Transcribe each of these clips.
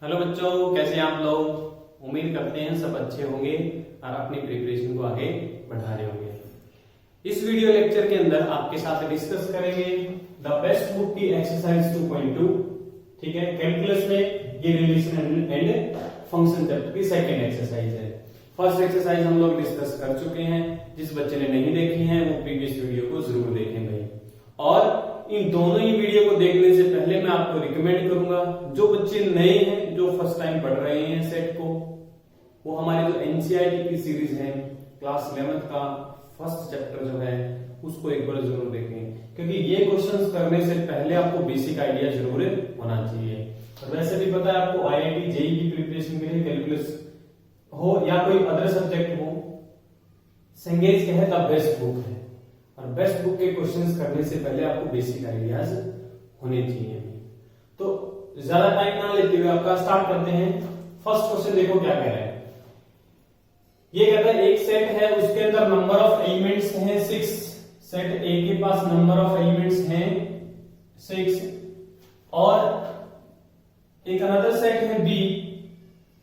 Hello बच्चों, कैसे हैं आप लोग। उम्मीद करते हैं सब अच्छे होंगे और अपनी प्रिपरेशन को आगे बढ़ा रहे होंगे। इस वीडियो लेक्चर के अंदर आपके साथ डिस्कस करेंगे द बेस्ट बुक की एक्सरसाइज 2.2। ठीक है, कैलकुलस में ये रिलेशन एंड फंक्शन चैप्टर की सेकंड एक्सरसाइज है। फर्स्ट एक्सरसाइज हम लोग डिस्कस कर चुके हैं। जिस बच्चे ने नहीं देखी है वो प्रीवियस वीडियो को जरूर देखें भाई। और इन दोनों ही वीडियो को देखने से पहले मैं आपको रिकमेंड करूंगा, जो बच्चे नए हैं, जो फर्स्ट टाइम पढ़ रहे हैं सेट को, वो हमारे जो एनसीईआरटी की सीरीज है क्लास 11th का फर्स्ट चैप्टर जो है उसको एक बार जरूर देखें, क्योंकि ये क्वेश्चंस करने से पहले आपको बेसिक आइडिया जरूर होना चाहिए। और वैसे भी पता है आपको, आईआईटी जेईई की प्रिपरेशन के लिए कैलकुलस हो या कोई अदर सब्जेक्ट हो, सेंगेज कहे द बेस्ट बुक है। और बेस्ट बुक के क्वेश्चंस करने से पहले आपको बेसिक आइडियाज होने चाहिए। तो ज्यादा टाइम ना लेते हुए आपका स्टार्ट करते हैं। फर्स्ट क्वेश्चन देखो क्या कह रहा है। ये कहता है एक सेट है, उसके अंदर नंबर ऑफ एलिमेंट्स हैं 6। सेट ए के पास नंबर ऑफ एलिमेंट्स हैं 6 और एक अनदर सेट है बी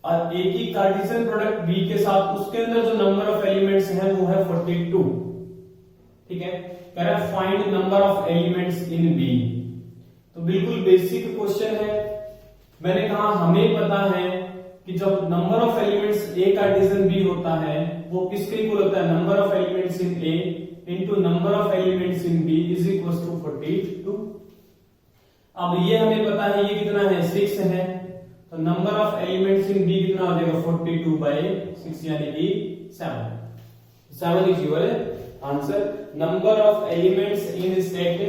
और ए की कार्टेशियन प्रोडक्ट बी के साथ, उसके अंदर जो नंबर ऑफ एलिमेंट्स हैं वो है 42। ठीक है, कह रहा है find number of elements in B. तो बिल्कुल बेसिक क्वेश्चन है। मैंने कहा हमें पता है कि जब number of elements A Cartesian B होता है वो किसके इक्वल होता है, number of elements in A into number of elements in B is equal to 42। अब ये हमें पता है ये कितना है, 6 है, तो number of elements in B कितना हो जाएगा 42/6 यानी कि 7 is your answer. Number of elements in set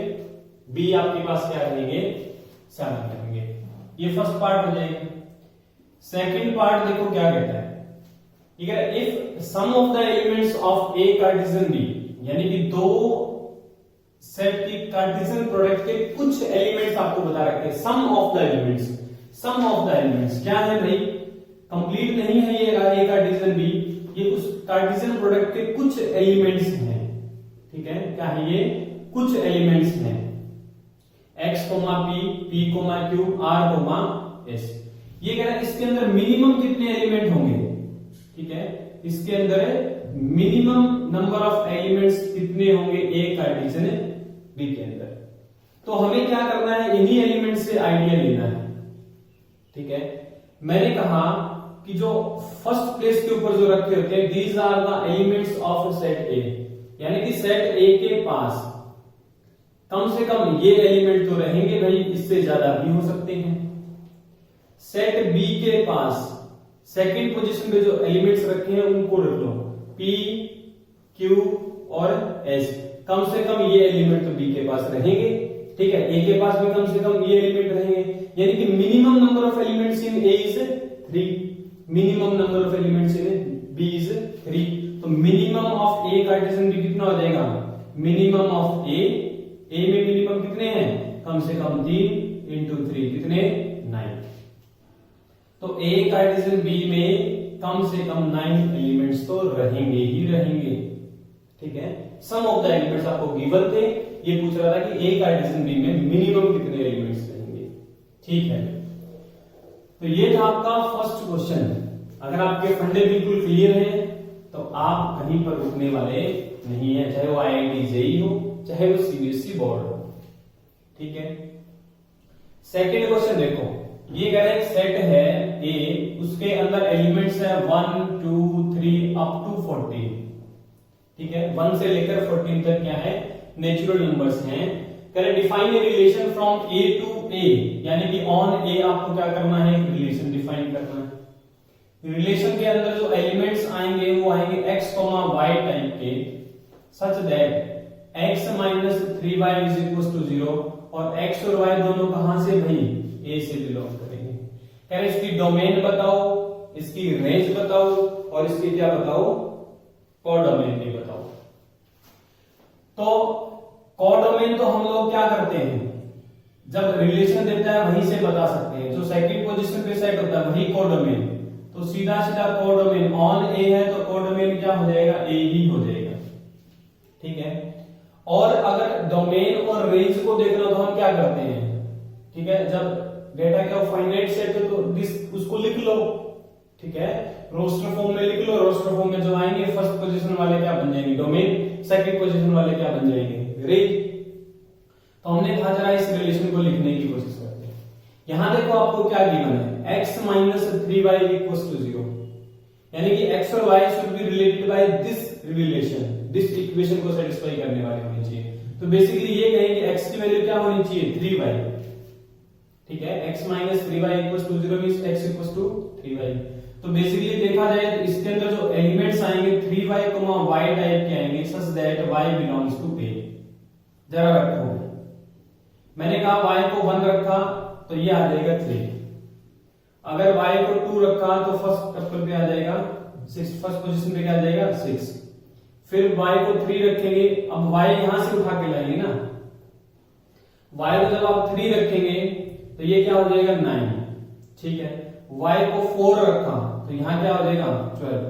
B आपके पास क्या रहेंगे, 7 रहेंगे। ये फर्स्ट पार्ट हो जाएगा। सेकंड पार्ट देखो क्या कहता है। ये कह रहा है if some of the elements of A Cartesian B, यानी कि दो सेट की कार्टेशियन प्रोडक्ट के कुछ एलिमेंट्स आपको बता रखे हैं। Some of the elements, some of the elements क्या है भाई, कंप्लीट नहीं है ये ए कार्टेशियन बी, ये उस कार्टेशियन प्रोडक्ट के कुछ एलिमेंट्स हैं। ठीक है, क्या है ये, कुछ एलिमेंट्स हैं x, p, p, q, r, s। ये कह रहा है इसके अंदर मिनिमम कितने एलिमेंट होंगे। ठीक है, इसके अंदर मिनिमम नंबर ऑफ एलिमेंट्स कितने होंगे ए कार्टेशियन बी के अंदर। तो हमें क्या करना है, इन्हीं एलिमेंट से आइडिया लेना है। ठीक है, मैंने कहा कि जो फर्स्ट प्लेस के ऊपर जो रखे होते हैं, these are the elements of set A, यानी कि सेट ए के पास कम से कम ये एलिमेंट तो रहेंगे भाई, इससे ज्यादा भी हो सकते हैं। सेट बी के पास सेकंड पोजीशन पे जो एलिमेंट्स रखे हैं उनको रख लो, पी, क्यू और एस। कम से कम ये एलिमेंट तो बी के पास रहेंगे। ठीक है, ए के पास भी कम से कम ये एलिमेंट रहेंगे, यानी कि minimum number of elements in A is 3, minimum number of elements in B is 3। तो minimum of A Cartesian B कितना हो जाएगा, मिनिमम ऑफ ए में मिनिमम कितने हैं, कम से कम 3 इंटू 3 कितने, 9। तो ए कार्टेशियन बी में कम से कम 9 एलिमेंट्स तो रहेंगे ही रहेंगे। ठीक है, सम ऑफ द एलिमेंट्स आपको गिवन थे, ये पूछ रहा था कि ए कार्टेशियन बी में मिनिमम कितने एलिमेंट्स रहेंगे। ठीक है, तो ये था आपका फर्स्ट क्वेश्चन। अगर आपके फंडे बिल्कुल क्लियर हैं तो आप कहीं पर रुकने वाले नहीं है, चाहे वो आईआईटी जेईई हो चाहे वो सीबीएसई बोर्ड हो। ठीक है, सेकंड क्वेश्चन देखो। ये कह रहा है एक सेट है ए, उसके अंदर एलिमेंट्स है 1, 2, 3 अप टू 14। ठीक है, 1 से लेकर 14 तक क्या है, नेचुरल नंबर्स हैं। कह रहे define a relation from A to A, यानी कि ऑन ए आपको क्या करना है, रिलेशन डिफाइन करना है। रिलेशन के अंदर जो एलिमेंट्स आएंगे वो आएंगे x, y टाइप के, such that x minus 3y is equal to 0 और x और y दोनों कहां से भाई, a से बिलोंग करेंगे। कह रहे इसकी डोमेन बताओ, इसकी रेंज बताओ और इसकी क्या बताओ, कोडोमेन भी बताओ। तो कोडोमेन तो हम लोग क्या करते हैं, जब रिलेशन देता है वहीं से बता सकते हैं। जो सेकंड पोजीशन पे सेट होता है वही कोडोमेन, तो सीधा सीधा कोडोमेन ऑन ए है तो कोडोमेन क्या हो जाएगा, ए ही हो जाएगा। ठीक है, और अगर डोमेन और रेंज को देखना तो हम क्या करते हैं, ठीक है, जब डेटा क्या फाइनाइट सेट है तो उसको लिख लो, ठीक है, रोस्टर फॉर्म में लिख लो। रोस्टर फॉर्म में जो आएंगे फर्स्ट पोजीशन वाले क्या बन जाएंगे डोमेन, सेकंड पोजीशन वाले क्या बन जाएंगे रेंज। तो हमने कहा जरा इस रिलेशन को लिखने की कोशिश करते हैं। यहां देखो आपको क्या गिवन है, x minus 3y equals to 0, यानी कि x और y should be related by this relation, this equation को सेटिस्फाई करने वाले होने चाहिए। तो बेसिकली ये कहेंगे x की वैल्यू क्या होनी चाहिए 3y, ठीक है, x minus 3y equals to 0 means x equals to 3y। तो बेसिकली देखा जाए तो इसके अंदर जो एलिमेंट्स आएंगे 3y, y टाइप के आएंगे such that y belongs to a। जरा रखो, मैंने कहा y को 1 रखा तो ये आ जाएगा 3, अगर y को 2 रखा तो फर्स्ट टप्पल पे आ जाएगा 6, फर्स्ट पोजीशन पे क्या आ जाएगा 6। फिर y को 3 रखेंगे, अब y यहां से उठा के लाएंगे ना, y को जब आप 3 रखेंगे तो ये क्या हो जाएगा 9, ठीक है। y को 4 रखा तो यहां क्या हो जाएगा 12।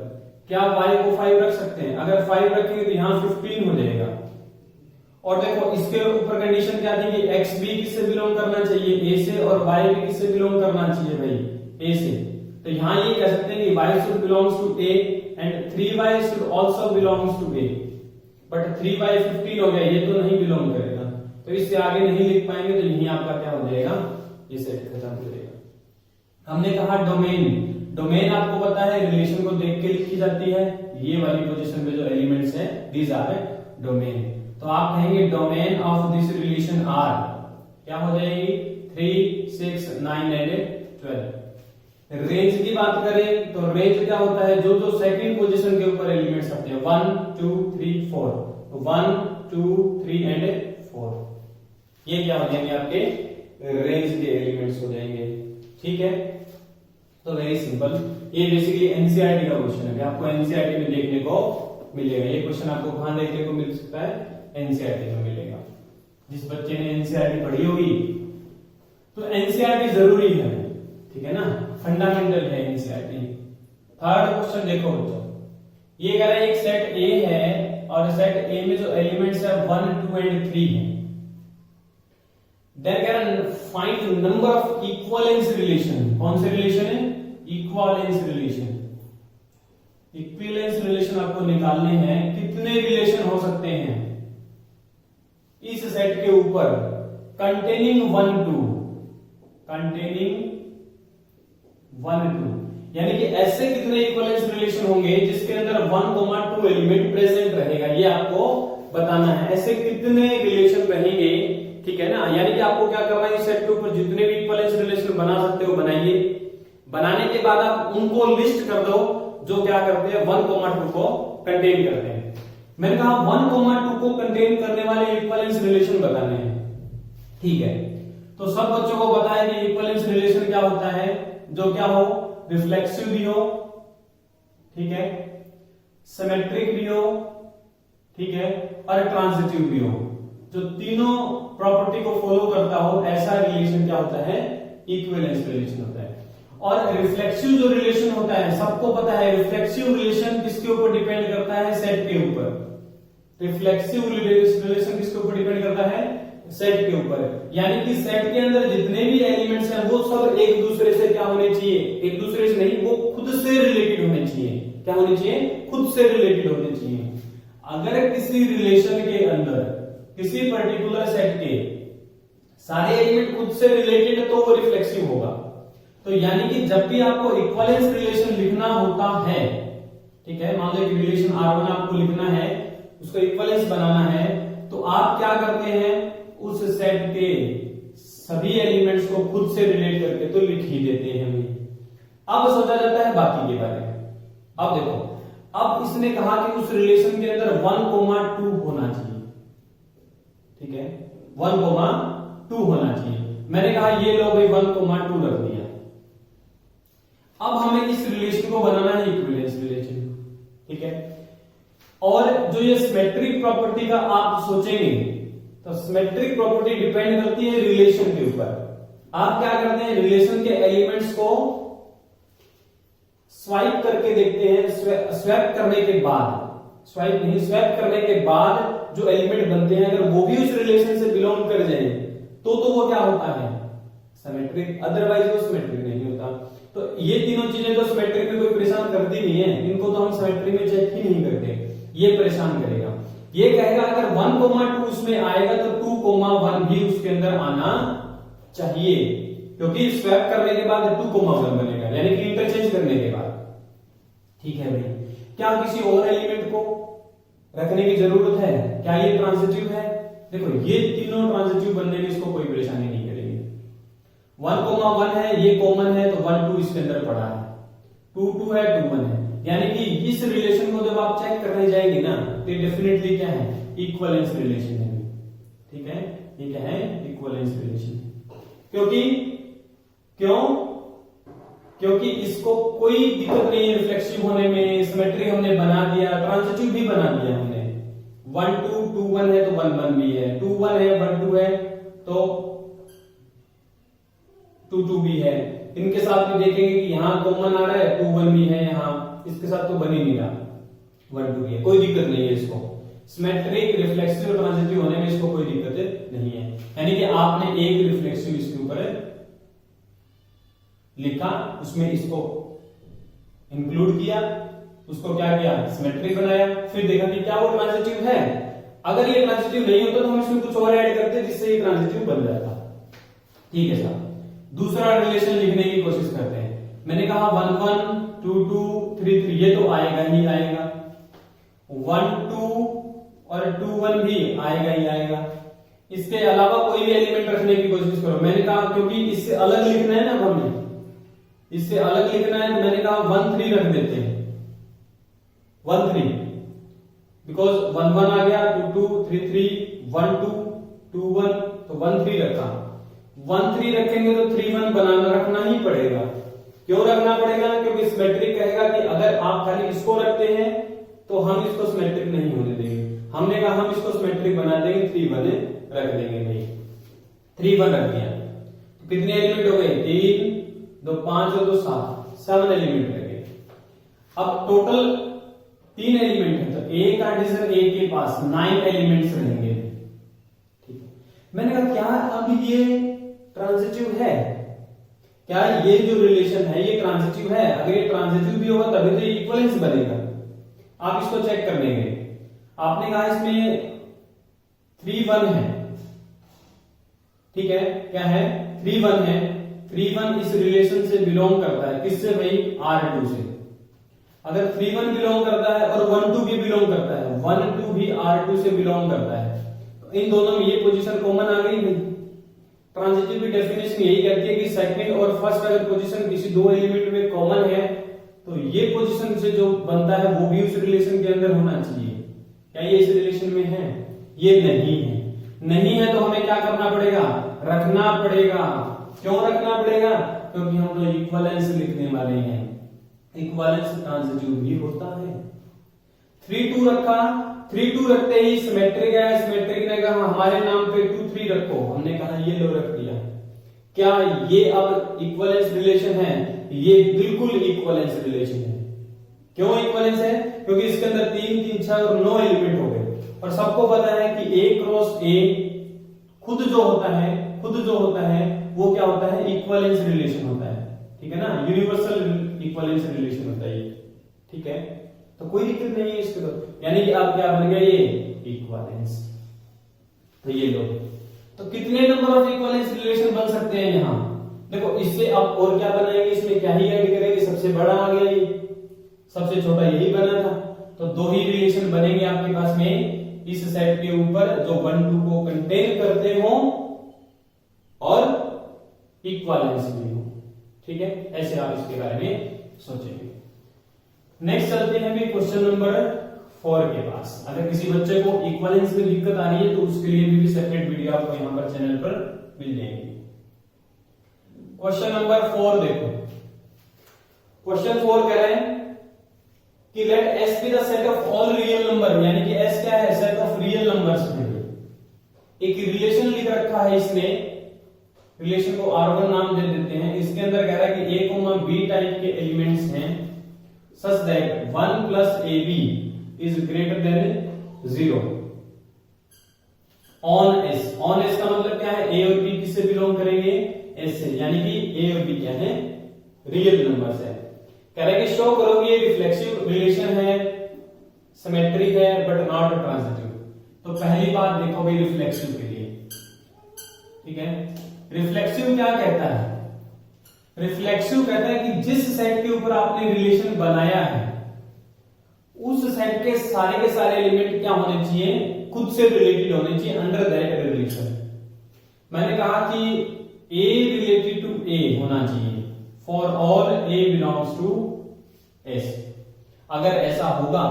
क्या y को 5 रख सकते हैं, अगर 5 रखेंगे तो यहां 15 हो जाएगा। और देखो इसके ऊपर कंडीशन क्या थी कि x भी किससे बिलोंग करना चाहिए a से, और y भी किससे बिलोंग करना चाहिए भाई a से। तो यहां ये कह सकते हैं कि y should belongs to a and 3y should also belongs to a, but 3y 15 हो गया, ये तो नहीं बिलोंग करेगा, तो इससे आगे नहीं लिख पाएंगे। तो यही आपका क्या हो जाएगा, ये सेट खत्म हो जाएगा। हमने कहा डोमेन, डोमेन आपको पता है रिलेशन को देख के लिखी जाती है, ये वाली पोजीशन पे जो एलिमेंट्स है दीज आर डोमेन। तो आप कहेंगे domain of this relation R क्या हो जाएगी 3, 6, 9 एंड 12। रेंज की बात करें तो रेंज क्या होता है, जो जो सेकंड पोजीशन के ऊपर एलिमेंट्स आते हैं 1, 2, 3, 4, तो 1, 2, 3 एंड 4, ये क्या हो जाएंगे आपके रेंज के एलिमेंट्स हो जाएंगे, ठीक है। तो वेरी सिंपल, ये बेसिकली एनसीईआरटी का क्वेश्चन है, आपको एनसीईआरटी में देखने को मिलेगा। ये क्वेश्चन आपको कहां देखने को मिल सकता है, एनसीईआरटी में मिलेगा। जिस बच्चे ने एनसीईआरटी पढ़ी होगी तो एनसीईआरटी जरूरी है, ठीक है ना, फंडामेंटल है एनसीईआरटी। थर्ड क्वेश्चन देखो बच्चों, ये कह रहा है एक सेट ए है और सेट ए में जो एलिमेंट्स है 1, 2 एंड 3 है। देन कह रहा है find number of equivalence relation, कौन से रिलेशन है इक्विवेलेंस रिलेशन। इक्विवेलेंस रिलेशन आपको निकालने हैं, कितने रिलेशन हो सकते हैं इस सेट के ऊपर कंटेनिंग 1, 2, कंटेनिंग 1, 2, यानी कि ऐसे कितने इक्विवेलेंस रिलेशन होंगे जिसके अंदर 1, 2 एलिमेंट प्रेजेंट रहेगा, ये आपको बताना है। ऐसे कितने रिलेशन रहेंगे, ठीक है ना, यानी कि आपको क्या करना है, इस सेट के ऊपर जितने भी इक्विवेलेंस रिलेशन बना सकते हो बनाइए। बनाने के बाद आप उनको लिस्ट कर दो जो क्या करते हैं 1, 2 को कंटेन करते हैं। मैंने कहा 1, 2 को कंटेन करने वाले इक्विवेलेंस रिलेशन बताने हैं, ठीक है। तो सब बच्चों को पता है कि इक्विवेलेंस रिलेशन क्या होता है, जो क्या हो रिफ्लेक्सिव भी हो, ठीक है, सिमेट्रिक भी हो, ठीक है, और ट्रांजिटिव भी हो। जो तीनों प्रॉपर्टी को फॉलो करता हो ऐसा रिलेशन क्या होता है इक्विवेलेंस रिलेशन होता है। और रिफ्लेक्सिव जो रिलेशन होता है सबको पता है, रिफ्लेक्सिव रिलेशन किसके ऊपर डिपेंड करता है सेट के ऊपर। रिफ्लेक्सिव रिलेशन किसके ऊपर डिपेंड करता है सेट के ऊपर, यानी कि सेट के अंदर जितने भी एलिमेंट्स हैं वो सब एक दूसरे से क्या होने चाहिए, एक दूसरे से नहीं, वो खुद से रिलेटेड होने चाहिए। क्या होने चाहिए, खुद से रिलेटेड होने चाहिए। अगर किसी रिलेशन के अंदर किसी पर्टिकुलर सेट के सारे एलिमेंट खुद से रिलेटेड है तो वो रिफ्लेक्सिव होगा। तो यानी कि जब भी आपको इक्विवेलेंस रिलेशन लिखना होता है, ठीक है, मान लो कि रिलेशन R1 आपको लिखना है, उसको इक्विवेलेंस बनाना है, तो आप क्या करते हैं उस सेट के सभी एलिमेंट्स को खुद से रिलेट करके तो लिख ही देते हैं। अब सोचा जाता है बाकी के बारे में। अब देखो, अब इसने कहा कि उस रिलेशन के अंदर 1, 2 होना चाहिए, ठीक है, 1, 2 होना चाहिए। मैंने कहा ये लो भाई 1, 2 रख दिया। अब हमें इस रिलेशन को बनाना है इक्विवेलेंस रिलेशन, ठीक है। और जो ये सिमेट्रिक प्रॉपर्टी का आप सोचेंगे तो सिमेट्रिक प्रॉपर्टी डिपेंड करती है रिलेशन के ऊपर। आप क्या करते हैं, रिलेशन के एलिमेंट्स को स्वाइप करके देखते हैं, स्वैप करने के बाद, स्वाइप नहीं स्वैप करने के बाद जो एलिमेंट बनते हैं अगर वो भी उस रिलेशन से बिलोंग कर जाए तो वो क्या होता है सिमेट्रिक, अदरवाइज वो सिमेट्रिक नहीं होता। तो ये तीनों चीजें तो सिमेट्रिक में कोई परेशान करती नहीं है, इनको तो हम सिमेट्रिक में चेक ही नहीं करते, ये परेशान करेगा। ये कहेगा अगर 1,2 उसमें आएगा तो 2,1 भी उसके अंदर आना चाहिए, क्योंकि स्वैप करने के बाद 2,1 बनेगा, यानी कि इंटरचेंज करने के बाद। ठीक है भाई, क्या किसी और एलिमेंट को रखने की जरूरत है? क्या ये ट्रांजिटिव है? देखो ये तीनों ट्रांजिटिव बनने में इसको कोई परेशानी नहीं करेगी। 1,1 है, ये कॉमन है तो 1 2 इसके अंदर पड़ा है, 2 2 है, 2 1 है, यानी कि इस रिलेशन को जब आप चेक करने जाएंगे ना तो डेफिनेटली क्या है, इक्विवेलेंस रिलेशन है। ठीक है, ये क्या है, इक्विवेलेंस रिलेशन। क्योंकि इसको कोई दिक्कत नहीं है रिफ्लेक्सिव होने में, सिमेट्रिक हमने बना दिया, ट्रांजिटिव भी बना दिया हमने। 1 2 2 1 है तो 1 1 भी है, 2 1 है 1 2 है तो 2 2 भी है। इनके साथ भी देखेंगे कि यहाँ कॉमन आ रहा है, 2 1 भी है, यहाँ इसके साथ तो बन ही नहीं रहा, 1 2 भी है, कोई दिक्कत नहीं है इसको। सिमेट्रिक, रिफ्लेक्सिव, ट्रांजिटिव होने में इसको कोई दिक्कत नहीं है। यानी कि आपने एक रिफ्लेक्सिव इसके ऊपर लिखा, उसमें इसको इंक्लूड किया, उसको क्या किया, सिमेट्रिक बनाया, फिर देखा कि क्या वो ट्रांजिटिव है। अगर ये ट्रांजिटिव नहीं होता तो हम इसमें कुछ और ऐड करते जिससे ये ट्रांजिटिव बन जाता। ठीक है साहब, दूसरा रिलेशन लिखने की कोशिश करते हैं। मैंने कहा 1 1 2 2 3 3, ये तो आएगा ही आएगा, 1 2 और 2 1 भी आएगा ही आएगा। इसके अलावा कोई भी एलिमेंट रखने की कोशिश करो। मैंने कहा क्योंकि इससे अलग लिखना है ना, हमने इससे अलग लिखना है तो मैंने कहा 1 3 रख देते हैं, 1 3, बिकॉज 1 1 आ गया, 2 2 3 3, 1 2 2 1, तो 1 3 रखा। 1 3 रखेंगे तो 3 1 बनाना रखना ही पड़ेगा। क्यों रखना पड़ेगा? क्योंकि सिमेट्रिक कहेगा कि अगर आप खाली इसको रखते हैं तो हम इसको सिमेट्रिक नहीं होने देंगे। हमने कहा हम इसको सिमेट्रिक बना देंगे, 3 1 रख देंगे भाई, 3 1 रख दिया तो कितने एलिमेंट हो गए, 3 2 5 और 2 7 एलिमेंट रह गए। अब टोटल 3 एलिमेंट है तो ए का एडिशन ए के पास 9 एलिमेंट्स रहेंगे। ठीक है, मैंने कहा क्या अब ये ट्रांजिटिव है? क्या ये जो रिलेशन है ये ट्रांजिटिव है? अगर ये ट्रांजिटिव भी होगा तभी तो इक्विवेलेंस बनेगा। आप इसको चेक कर लेंगे। आपने कहा इसमें 3 1 है, ठीक है, क्या है, 3 1 है, 3 1 इस रिलेशन से बिलोंग करता है, किससे भाई, R2 से। अगर 3 1 बिलोंग करता है और 1 2 भी बिलोंग करता है, 1 2 भी R2 से बिलोंग करता है, तो इन दोनों में ये पोजीशन कॉमन आ गई भाई। ट्रांजिटिव की डेफिनेशन यही कहती है कि सेकंड और फर्स्ट अगर पोजीशन किसी दो एलिमेंट में कॉमन है तो ये पोजीशन से जो बनता है वो भी उस रिलेशन के अंदर होना चाहिए। क्या ये इस रिलेशन में है? ये नहीं है। नहीं है तो हमें क्या करना पड़ेगा, रखना पड़ेगा। क्यों रखना पड़ेगा? क्योंकि हम तो इक्विवेलेंस लिखने वाले हैं। इक्विवेलेंस ट्रांजिटिव भी होता है। 3 2 रखा, 3 2 रखते ही सिमेट्रिक है, सिमेट्रिक ने कहा हमारे नाम पे 2 3 रखो, हमने कहा ये लो रख दिया। क्या ये अब इक्विवेलेंस रिलेशन है? ये बिल्कुल इक्विवेलेंस रिलेशन है। क्यों इक्विवेलेंस है? क्योंकि इसके अंदर 3 3 6 और 9 एलिमेंट हो गए और सबको पता है कि A क्रॉस A खुद जो होता है वो क्या होता है, इक्विवेलेंस रिलेशन होता है। ठीक है ना, यूनिवर्सल इक्विवेलेंस रिलेशन होता है ये। ठीक है, तो कोई दिक्कत नहीं है इसके तो, यानी कि आप क्या बन गया, ये इक्विवेलेंस। तो ये लो, तो कितने नंबर ऑफ इक्विवेलेंस रिलेशन बन सकते हैं यहां? देखो इससे आप और क्या बनाएंगे, इसमें क्या ही ऐड करेंगे, सबसे बड़ा आ गया ये, सबसे छोटा यही बना था, तो 2 ही रिलेशन बनेंगे आपके पास में इस सेट के ऊपर जो 1 2 को कंटेन करते हो और इक्विवेलेंस भी हो। ठीक है, ऐसे आप इसके बारे में सोचेंगे। नेक्स्ट चलते हैं भी क्वेश्चन नंबर 4 के पास। अगर किसी बच्चे को इक्विवेलेंस में दिक्कत आ रही है तो उसके लिए भी सेपरेट वीडियो आपको यहाँ पर चैनल पर मिल जाएगी। क्वेश्चन नंबर 4 देखो, क्वेश्चन 4 कह रहे हैं कि let S be the set of all real number, यानी कि S क्या है, सेट ऑफ रियल नंबर्स है। एक रिलेशन लिख रखा है इसने, रिलेशन को R1 नाम दे देते हैं। इसके अंदर कह रहा है कि A, B टाइप के एलिमेंट्स हैं such that 1 plus AB is greater than 0 on S। on S का मतलब क्या है, A और B किससे बिलोंग करेंगे, एस से, यानी कि ए और बी क्या है, रियल नंबर्स है। कह रहे कि शो करो कि ये रिफ्लेक्सिव रिलेशन है, सिमेट्रिक है बट नॉट ट्रांजिटिव। तो पहली बात देखो भाई रिफ्लेक्सिव के लिए, ठीक है। रिफ्लेक्सिव क्या कहता है, रिफ्लेक्सिव कहता है कि जिस सेट के ऊपर आपने रिलेशन बनाया है उस सेट के सारे एलिमेंट क्या होने चाहिए, खुद से रिलेटेड होने चाहिए अंडर दैट रिलेशन। मैंने कहा कि ए रिलेटेड टू ए होना चाहिए for all a belongs to S. अगर ऐसा होगा,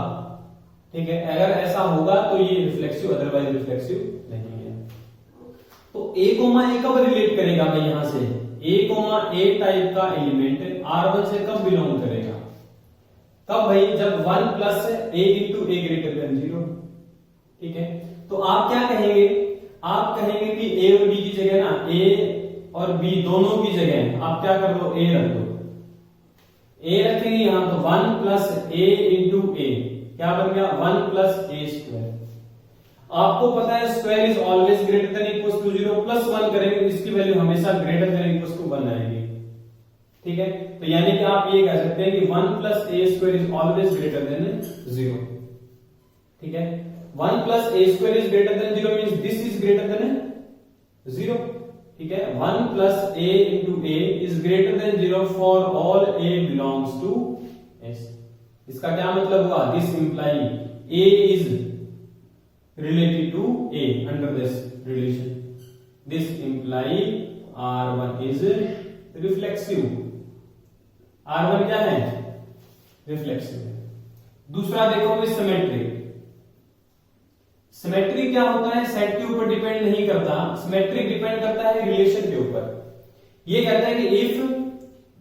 ठीक है, अगर ऐसा होगा तो ये रिफ्लेक्सिव, अदरवाइज रिफ्लेक्सिव नहीं है। तो ए कोमा ए कब रिलेट करेगा भाई, यहां से ए कोमा ए टाइप का एलिमेंट R1 से कब बिलोंग करेगा, कब भाई, जब 1 plus a into A greater than 0, ठीक है। तो आप क्या कहेंगे, आप कहेंगे कि ए और बी की जगह ना, ए और बी दोनों की जगह आप क्या कर दो, ए रख दो। ए रखेंगे यहां तो 1 प्लस ए इंटू ए क्या बन गया, 1 प्लस ए स्क्वायर। आपको पता है square is always greater than equal to 0, plus 1 करेंगे तो इसकी वैल्यू हमेशा ग्रेटर देन इक्वल टू 1 आएगी, ठीक है। तो यानी कि आप ये कह सकते हैं कि 1 plus a square is always greater than 0, ठीक है। 1 plus a square is greater than 0 means this is greater than 0, ठीक है। 1 plus a into a is greater than 0 for all a belongs to S. इसका क्या मतलब हुआ, this imply a is related to a under this relation, this imply R1 is reflexive. R1 क्या है, reflexive. दूसरा देखो भी सिमेट्रिक। सिमेट्रिक क्या होता है, सेट के ऊपर डिपेंड नहीं करता, सिमेट्रिक डिपेंड करता है रिलेशन के ऊपर। ये कहता है कि if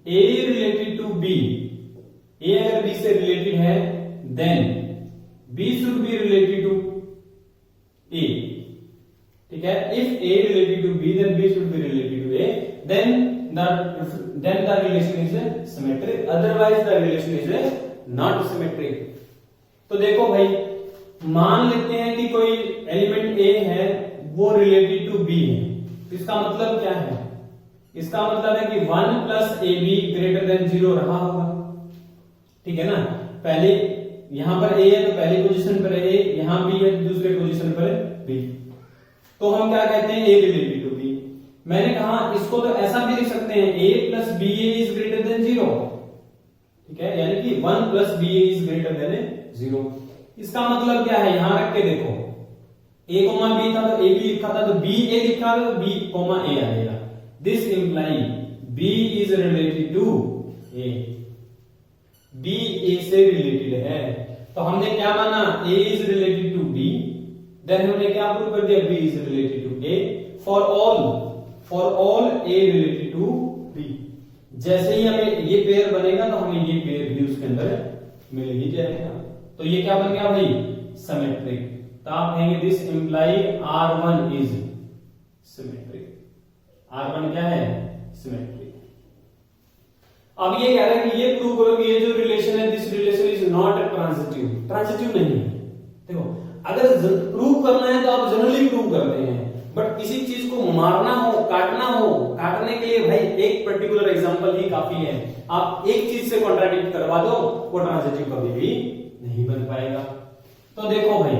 A related to B, A अगर बी से रिलेटेड है then B should be related to A, ठीक है। If A related to B then B should be related to A, then the relation is symmetric, otherwise the relation is not symmetric। तो देखो भाई, मान लेते हैं कि कोई एलिमेंट ए है वो रिलेटेड टू बी है, तो इसका मतलब क्या है, इसका मतलब है कि 1 plus A be greater than 0 रहा होगा, ठीक है ना। पहले यहां पर ए है तो पहली पोजीशन पर ए, यहां बी है दूसरे पोजीशन पर बी, तो हम क्या कहते हैं, ए रिलेटेड टू बी। मैंने कहा इसको तो ऐसा भी लिख सकते हैं, a plus b a is greater than 0, ठीक है, यानी कि 1 plus b a is greater than 0। इसका मतलब क्या है, यहां रख के देखो, a कोमा बी था तो a भी लिखा था, तो b a लिखा तो b कोमा a आएगा। This imply b is related to a, b a से रिलेटेड है। तो हमने क्या माना, a is related to b, then हमने क्या प्रूव कर दिया, b is related to a for all a related to b। जैसे ही हमें ये पेयर बनेगा तो हमें ये पेयर भी उसके अंदर मिल ही जाएगा। तो ये क्या बन गया भाई, सिमेट्रिक। तो आप कहेंगे this imply R1 is symmetric. R1 क्या है, सिमेट्रिक। अब ये कह रहा है कि ये प्रूव करो कि ये जो रिलेशन है, this relation is not transitive, transitive नहीं है। देखो, अगर प्रूव करना है तो आप जनरली प्रूव करते हैं, बट किसी चीज को मारना हो, काटने के लिए भाई एक पर्टिकुलर एग्जांपल ही काफी है। आप एक चीज से कॉन्ट्राडिक्ट करवा दो, वो ट्रांजिटिव कभी भी नहीं बन पाएगा। तो देखो भाई,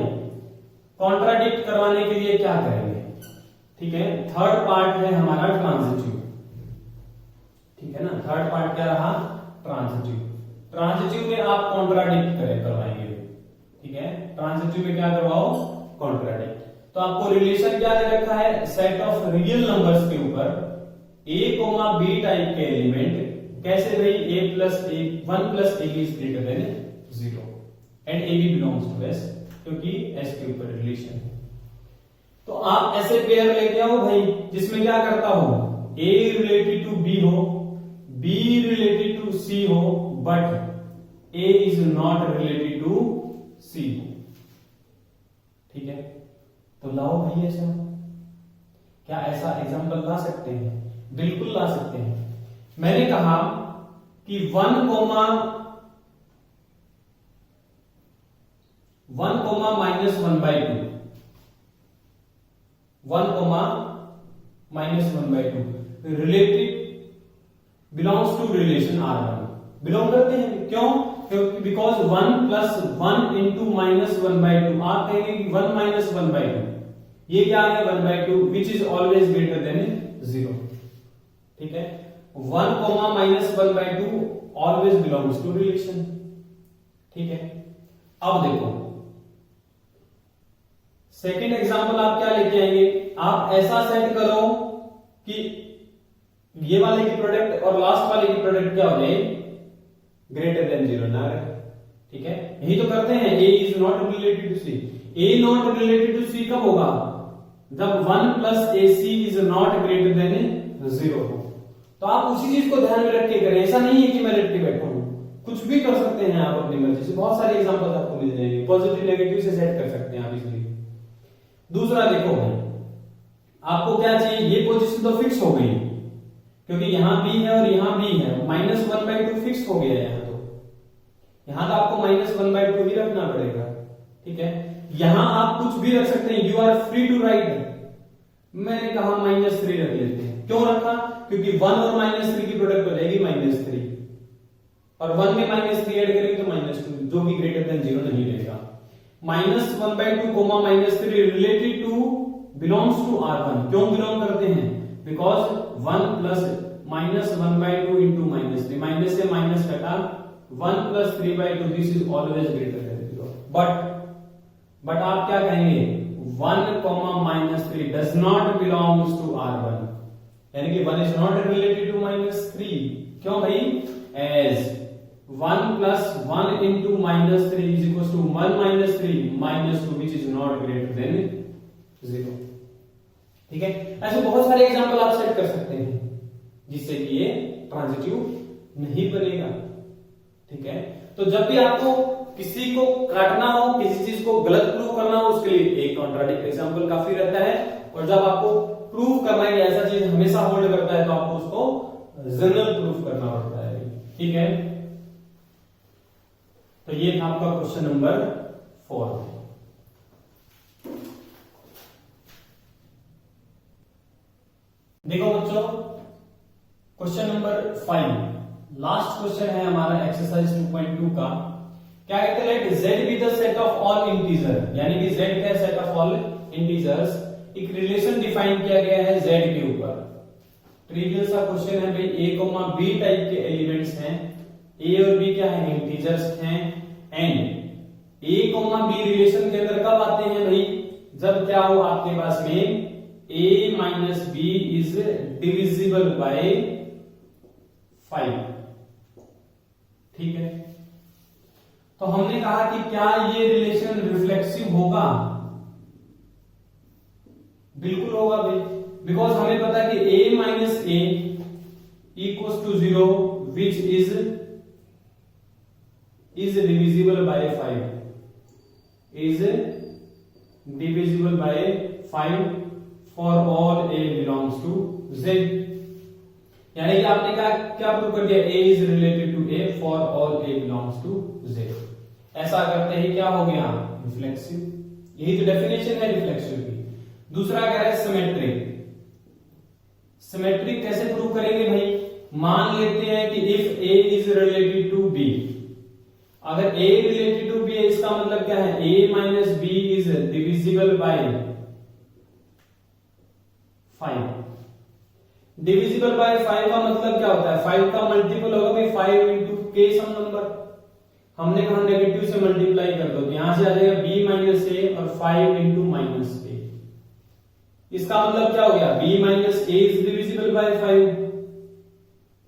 कॉन्ट्राडिक्ट करवाने के लिए क्या करेंगे, ठीक है। थर्ड पार्ट है हमारा ट्रांजिटिव, ठीक है ना। थर्ड पार्ट क्या रहा, ट्रांजिटिव। ट्रांजिटिव में आप कॉन्ट्राडिक्ट करवाएंगे, ठीक है। ट्रांजिटिव में क्या करवाओ, कॉन्ट्राडिक्ट। तो आपको रिलेशन क्या दे रखा है, सेट ऑफ रियल नंबर्स के ऊपर a कोमा b टाइप के एलिमेंट कैसे भाई, a plus a 1 plus a is greater than 0 and a b belongs to s, क्योंकि s के ऊपर रिलेशन है। तो आप ऐसे पेयर लेके आओ भाई जिसमें क्या करता हो, a रिलेटेड टू b हो, b रिलेटेड टू c हो, but a is not related to c, ठीक है। तो लाओ भाई ऐसा, क्या ऐसा एग्जांपल ला सकते हैं, बिल्कुल ला सकते हैं। मैंने कहा कि 1 comma minus 1/2, 1 comma minus 1/2, related belongs to relation R1, belong करते हैं। क्यों? बिकॉज 1 प्लस 1 इंटू माइनस 1/2, आप कहेंगे कि 1 माइनस 1/2, ये क्या है 1/2 which is always greater than 0। ठीक है, 1 comma minus 1/2 always belongs to relation. ठीक है, अब देखो सेकेंड एग्जांपल आप क्या लेके आएंगे, आप ऐसा सेट करो कि ये वाले की प्रोडक्ट और लास्ट वाले की प्रोडक्ट क्या हो जाए, ग्रेटर देन 0 ना रहे। ठीक है, यही तो करते हैं। A is not related to C, A not related to C कब होगा, जब 1 plus AC is not greater than 0 हो। तो आप उसी चीज को ध्यान में रख के करें, ऐसा नहीं है कि मैं रट के बैठा हूं, कुछ भी कर सकते हैं आप अपनी मर्जी से। बहुत सारे एग्जांपल्स आपको मिल जाएंगे, पॉजिटिव नेगेटिव से सेट कर सकते हैं आप इसलिए। दूसरा देखो भाई, आपको क्या चाहिए, ये पोजीशन तो फिक्स हो गई क्योंकि यहां B है और यहां B है, माइनस 1/2 फिक्स हो गया है यहां, तो यहां तो आपको माइनस 1/2 ही रखना पड़ेगा। ठीक है, यहां आप कुछ भी रख सकते हैं, you are free to write. मैंने कहा -3 रख लेते हैं। क्यों रखा, क्योंकि 1 और -3 की प्रोडक्ट हो जाएगी -3 और 1 में -3 ऐड करेंगे तो -2, जो कि ग्रेटर देन 0 नहीं रहेगा। -1/2 comma -3 related to belongs to R1। क्यों बिलोंग करते हैं, बिकॉज 1 प्लस -1/2 इंटू -3, माइनस से माइनस कटा, 1 प्लस 3/2, this is always greater than 0। But आप क्या कहेंगे, 1 -3 does not belongs to R1, यानी कि 1 इज नॉट रिलेटेड टू -3। क्यों भाई, as 1 plus 1 into -3 is equal to 1 - 3 -2 which is not greater than 0। ठीक है, ऐसे बहुत सारे एग्जांपल आप सेट कर सकते हैं जिससे कि ये ट्रांजिटिव नहीं बनेगा। ठीक है, तो जब भी आपको किसी को काटना हो, किसी चीज को गलत प्रूव करना हो, उसके लिए एक कॉन्ट्राडिक्ट एग्जांपल काफी रहता है। और जब आपको प्रूव करना है कि ऐसा चीज हमेशा होल्ड करता है, तो आपको उसको जनरल प्रूफ करना पड़ता है। ठीक है, तो ये था आपका क्वेश्चन नंबर 4। देखो बच्चों, क्वेश्चन नंबर 5 लास्ट क्वेश्चन है हमारा एक्सरसाइज 2.2 का। क्या कहते हैं, let z be the set of all integer, यानी कि z क्या है, सेट ऑफ ऑल इंटीजर्स। एक रिलेशन डिफाइन किया गया है z के ऊपर। ट्रिवियल सा क्वेश्चन है भाई, a, b टाइप के एलिमेंट्स हैं, a और b क्या है, इंटीजर्स हैं, एंड a, b रिलेशन के अंदर कब आते हैं भाई, जब क्या हो आपके पास में a minus b is divisible by 5। ठीक है, तो हमने कहा कि क्या ये रिलेशन रिफ्लेक्सिव होगा, बिल्कुल होगा भाई, बिकॉज हमें पता है कि a minus a equals to 0 which is divisible by 5, is divisible by 5 for all a belongs to z। यानी कि आपने क्या प्रूव कर दिया, a is related to a for all a belongs to z। ऐसा करते ही क्या हो गया, रिफ्लेक्सिव। यही तो डेफिनेशन है रिफ्लेक्सिव की। दूसरा कह रहा है सिमेट्रिक। सिमेट्रिक कैसे प्रूव करेंगे भाई, मान लेते हैं कि if a is related to b, अगर a रिलेटेड टू b है, इसका मतलब क्या है, a minus b is divisible by 5। Divisible by 5 का मतलब क्या होता है, 5 का मल्टीपल होगा भाई 5 इंटू k सम नंबर। हमने कहा नेगेटिव से मल्टीप्लाई कर दो, तो यहां से आ जाएगा b माइनस a और 5 इंटू माइनस a। इसका मतलब क्या हो गया, b minus a is divisible by 5,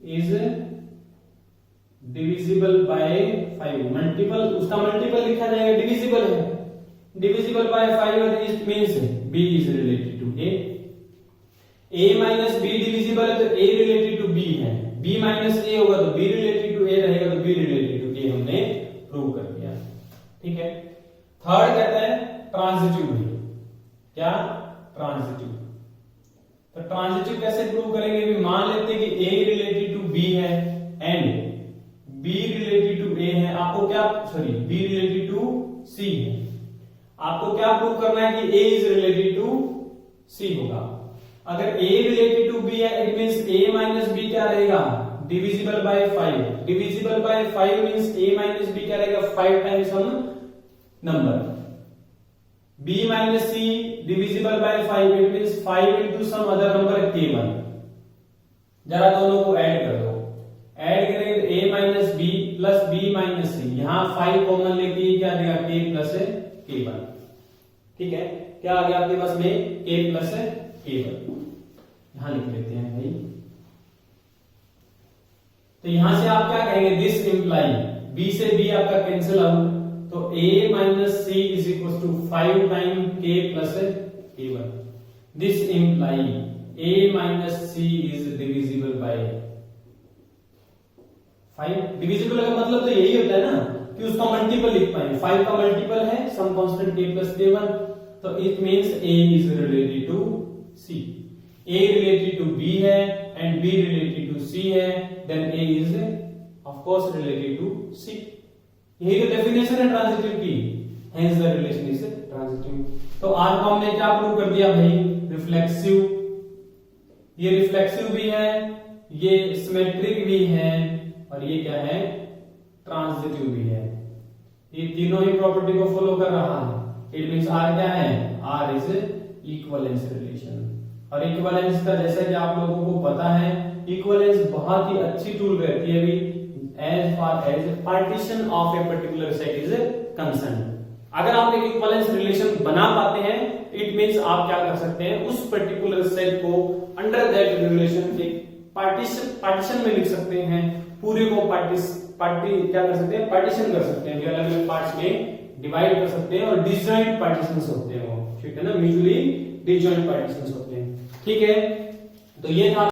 is divisible by 5। Multiple, उसका मल्टीपल लिखा जाएगा, डिविजिबल है, डिविजिबल बाय 5 और it means b is related to a। a minus b divisible है तो a रिलेटेड टू b है, b माइनस a होगा तो b रिलेटेड टू a रहेगा, तो b रिलेटेड टू a हमने प्रूव कर दिया। ठीक है, थर्ड कहता है ट्रांजिटिव भी। क्या, ट्रांजिटिव। तो ट्रांजिटिव कैसे प्रूव करेंगे, भी मान लेते हैं कि a रिलेटेड टू b है and b related to a है। आपको क्या, sorry, b related to c है। आपको क्या प्रूव करना है कि a is related to c होगा। अगर a रिलेटेड टू b है it means a minus b क्या रहेगा, divisible by 5। Divisible by 5 means a minus b क्या रहेगा, 5 times some number. b minus c divisible by 5 it means 5 into some other number k1। जरा दोनों को add कर दो, ऐड करेंगे तो a minus B plus B minus C, यहां 5 कॉमन लेके क्या देगा, k प्लस k1। ठीक है, क्या आ गया आपके पास में, k प्लस k1। यहां लिख लेते हैं भाई। तो यहां से आप क्या कहेंगे, दिस इंप्लाई, b से b आपका कैंसिल आउट, तो a minus c is equal to 5 time k plus k1। This implies a minus c is divisible by 5। Divisible का मतलब तो यही होता है ना कि उसका मल्टीपल लिख पाएंगे। 5 का मल्टीपल है some constant k plus k1, तो it means a is related to c। a related to b है and b related to c है, then a is of course related to c। यही तो definition है transitive की, hence the relation is transitive. तो r को हमने क्या प्रूव कर दिया भाई, रिफ्लेक्सिव। ये रिफ्लेक्सिव भी है, ये सिमेट्रिक भी है, और ये क्या है, ट्रांजिटिव भी है। ये तीनों ही प्रॉपर्टी को फॉलो कर रहा है। इट मींस r क्या है, r इज इक्विवेलेंस रिलेशन। और इक्विवेलेंस का जैसा कि आप लोगों को पता है, इक्विवेलेंस बहुत ही अच्छी टूल रहती है अभी as far as partition of a particular set is concern. अगर आप एक इक्विवेलेंस रिलेशन बना पाते हैं, इट मींस आप क्या कर सकते हैं, उस पर्टिकुलर सेट को अंडर दैट रिलेशन एक पार्टीशन में लिख सकते हैं, पूरे को क्या कर सकते हैं, पार्टीशन कर सकते हैं, अलग अलग पार्ट्स में डिवाइड कर सकते हैं, और डिसजॉइंट पार्टीशंस होते हैं वो, ठीक है ना, म्यूचुअली डिसजॉइंट पार्टीशंस होते हैं। ठीक है, तो ये था